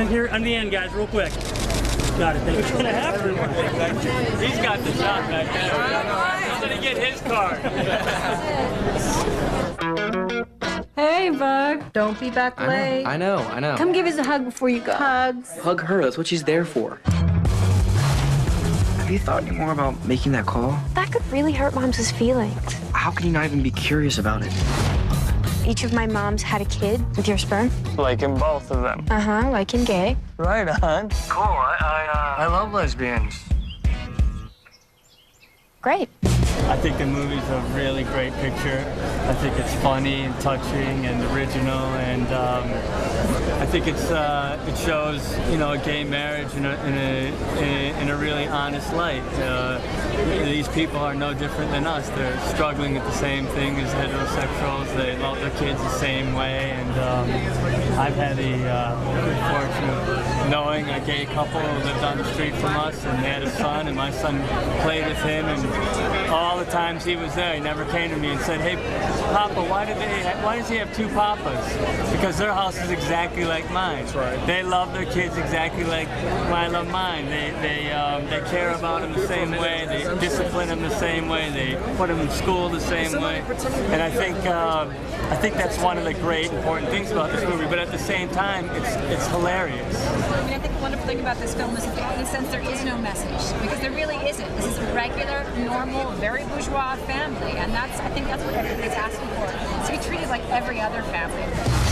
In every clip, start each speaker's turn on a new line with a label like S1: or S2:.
S1: then here on the end, guys, real quick. Got it. Thank you. Gonna have to. He's got the shot back there. Somebody get his card.
S2: Hey, Bug. Don't be back late.
S3: I know.
S2: Come give us a hug before you go. Hugs.
S3: Hug her, that's what she's there for. Have you thought any more about making that call?
S4: That could really hurt Mom's feelings.
S3: How can you not even be curious about it?
S4: Each of my moms had a kid with your sperm.
S5: Liking both of them.
S4: Uh-huh, like in gay.
S5: Right on. Cool, I love lesbians.
S4: Great.
S1: I think the movie's a really great picture. I think it's funny and touching and original, and I think it shows, you know, a gay marriage in a really honest light. These people are no different than us. They're struggling with the same thing as heterosexuals. They love their kids the same way, and I've had the good fortune of knowing a gay couple who lived on the street from us, and they had a son, and my son played with him, and all the times he was there, he never came to me and said, "Hey, Papa, why does he have two papas?" Because their house is exactly like mine. That's right. They love their kids exactly like I love mine. They care about them the same way. They discipline them the same way. They put them in school the same way. And I think that's one of the great important things about this movie. But at the same time, it's hilarious.
S6: I mean, I think the wonderful thing about this film is that in a sense there is no message, because there really isn't. This is a regular, normal, very bourgeois family, and I think that's what everybody's asking for. To be treated like every other family.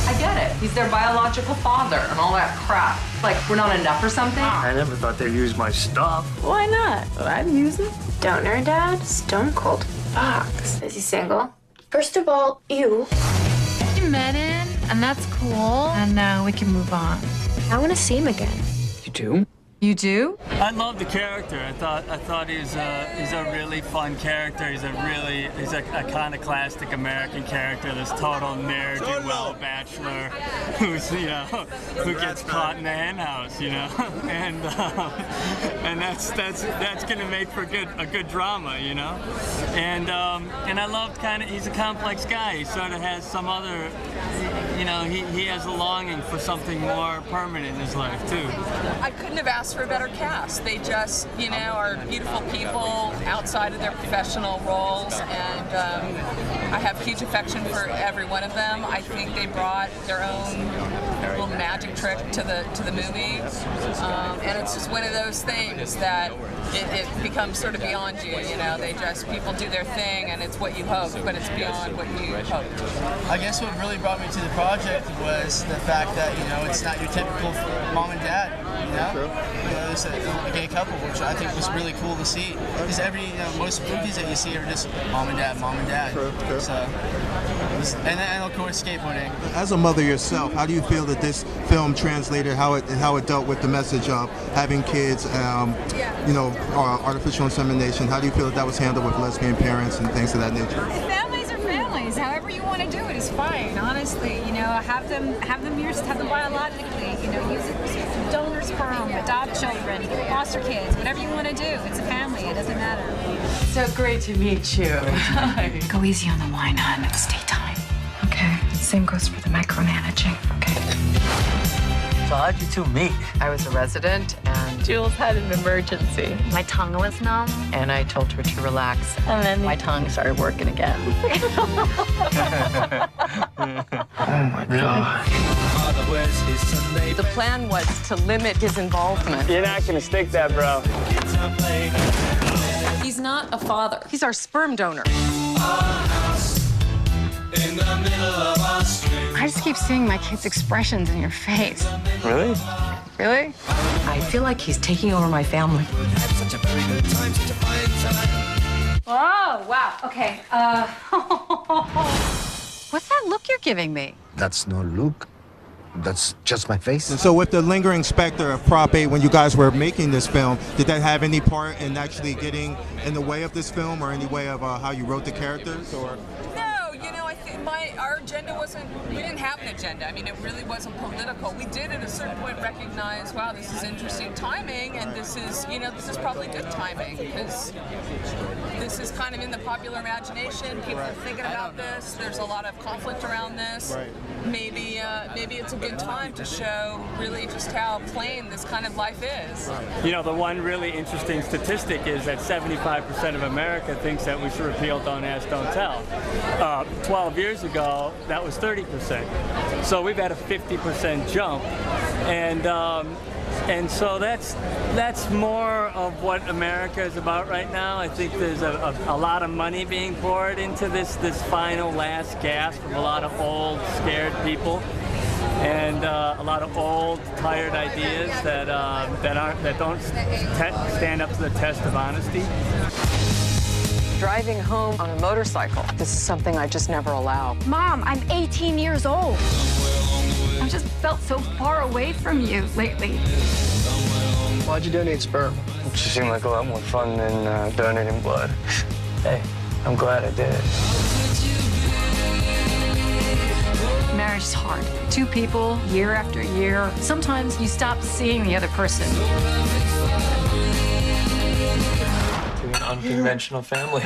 S7: I get it. He's their biological father and all that crap. Like, we're not enough or something?
S5: I never thought they'd use my stuff.
S2: Why not? I'd use it.
S4: Donor dad, stone cold fox. Is he single? First of all, you.
S2: You met him, and that's cool. And now we can move on.
S4: I want to see him again.
S3: You do?
S7: You do?
S1: I love the character. I thought he's a really fun character. He's a iconoclastic American character. This total ne'er-do-well bachelor who gets caught in the henhouse, you know, and that's gonna make for a good drama, you know, and I loved he's a complex guy. He sort of has some other, you know, he has a longing for something more permanent in his life too.
S8: I couldn't have asked for a better cast. They just, you know, are beautiful people outside of their professional roles, and I have huge affection for every one of them. I think they brought their own little magic trick to the movie, and it's just one of those things that it becomes sort of beyond you. You know, people do their thing, and it's what you hope, but it's beyond what you hoped.
S9: I guess what really brought me to the project was the fact that, you know, it's not your typical mom and dad. You know, there's a gay couple, which I think was really cool to see. Because most movies that you see are just mom and dad. So, and of course skateboarding.
S10: As a mother yourself, how do you feel that this film translated how it dealt with the message of having kids, you know, artificial insemination? How do you feel that was handled with lesbian parents and things of that nature?
S6: Families are families. However you want to do it is fine. Honestly, you know, have them biologically. You know, use it, donor sperm, adopt children, foster kids, whatever you want to do. It's a family. It doesn't matter.
S7: So great to meet you.
S2: Go easy on the wine, hon. It's daytime.
S4: Okay, same goes for the micromanaging. Okay.
S5: So how'd you two meet?
S7: I was a resident, and Jules had an emergency.
S2: My tongue was numb,
S7: And I told her to relax.
S2: and then my tongue started working again.
S3: Oh my God.
S7: The plan was to limit his involvement.
S5: You're not gonna stick that, bro.
S2: He's not a father.
S7: He's our sperm donor.
S2: I just keep seeing my kids' expressions in your face.
S5: Really?
S2: Really?
S7: I feel like he's taking over my family.
S2: Oh, wow. Okay. What's that look you're giving me?
S11: That's no look. That's just my face.
S10: And so with the lingering specter of Prop 8, when you guys were making this film, did that have any part in actually getting in the way of this film or any way of how you wrote the characters? Or?
S8: No, you know, I think our agenda wasn't, we didn't have an agenda. I mean, it really wasn't political. We did at a certain point recognize, wow, this is interesting timing, and this is, you know, this is probably good timing, because this is kind of in the popular imagination. People are thinking about this. There's a lot of conflict around this.
S10: Right.
S8: Maybe it's a good time to show really just how plain this kind of life is.
S1: You know, the one really interesting statistic is that 75% of America thinks that we should repeal Don't Ask, Don't Tell. 12 years ago, that was 30%. So we've had a 50% jump, and so that's more of what America is about right now. I think there's a lot of money being poured into this final last gasp of a lot of old, scared people, and a lot of old, tired ideas that don't stand up to the test of honesty.
S7: Driving home on a motorcycle. This is something I just never allow.
S2: Mom, I'm 18 years old. I've just felt so far away from you lately.
S3: Why'd you donate sperm?
S5: It just seemed like a lot more fun than donating blood. Hey, I'm glad I did.
S2: Marriage is hard. Two people, year after year. Sometimes you stop seeing the other person.
S5: To an unconventional family.